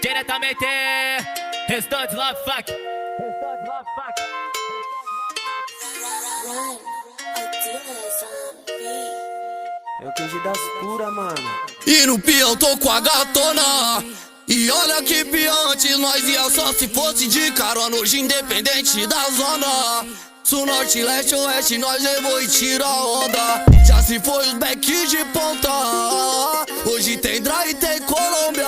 diretamente Restantes Love Fuck. É o QG das puras, mano. E no peão tô com a gatona. E olha que pião, antes nós ia só se fosse de carona. Hoje independente da zona, sul, norte, leste, oeste, nós levou e tira a onda. Já se foi os back de ponta, hoje tem Dra e tem Colômbia.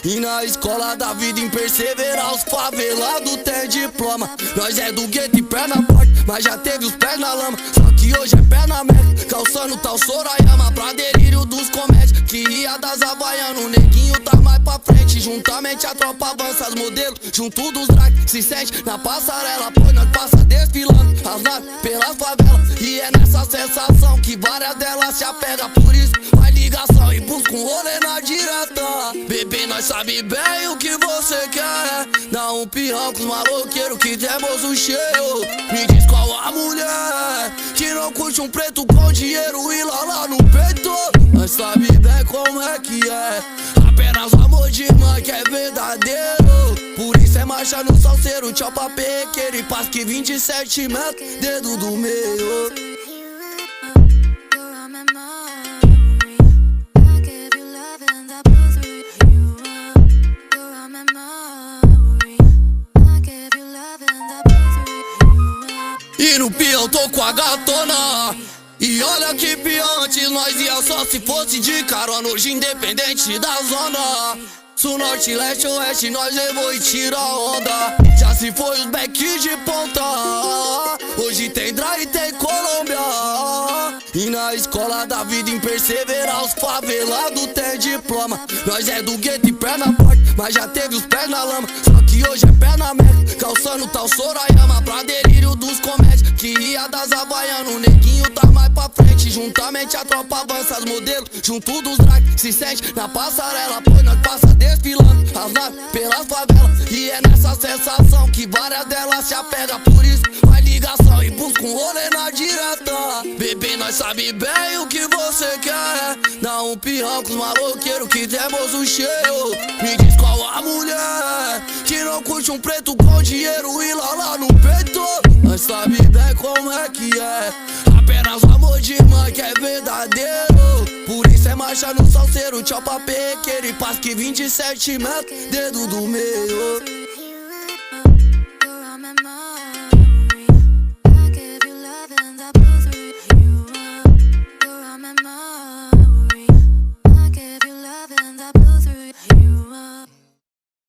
E na escola da vida em perseverar, os favelados tem diploma. Nós é do gueto e pé na porta, mas já teve os pés na lama. Só que hoje é pé na merda, calçando tal Sorayama. Pra delírio dos comédios, que ia das Havaianas. O neguinho tá mais pra frente, juntamente a tropa avança as modelos. Junto dos drag, se sente na passarela, pois nós passa desfilando as naves pelas favelas. E é nessa sensação que várias delas se apegam. Por isso faz ligação e busca um rolê na direta. Bebê, nós sabe bem o que você quer. Dá um pirrão com os maloqueiros que temos o cheio. Me diz qual a mulher que não curte um preto com dinheiro e lá no peito. Nós sabe bem como é que é. Apenas amor de mãe que é verdadeiro. Por isso é marcha no salseiro, tchau pra pequeno e paz que 27 metros, dedo do meio. E no peão tô com a gatona. E olha que pião, antes nós ia só se fosse de carona. Hoje independente da zona, sul, norte, leste, oeste, nós levou e tira a onda. Já se foi os back de ponta, hoje tem Dra e tem Colômbia. E na escola da vida em perseverar, os favelados tem diploma. Nós é do gueto e pé na porta, mas já teve os pés na lama. Só que hoje é pé na merda, calçando tal Sorayama. Pra delírio dos comédios, que ia das Havaianas. O neguinho tá mais pra frente, juntamente a tropa avança as modelos. Junto dos drag, se sente na passarela, pois nós passa desfilando as naves pelas favelas. E é nessa sensação que várias delas se apegam. Por isso faz ligação e busca um rolê na direta. Bebê, nós sabe bem o que você quer. Dá um pirrão com os maloqueiros que temos o cheio. Me diz qual a mulher que não curte um preto com dinheiro e lá no peito. Nós sabe bem como é que é. Apenas amor de mãe que é verdadeiro. Por isso é marcha no salseiro, tchau pra pequeno e paz que 27 metros, dedo do meio.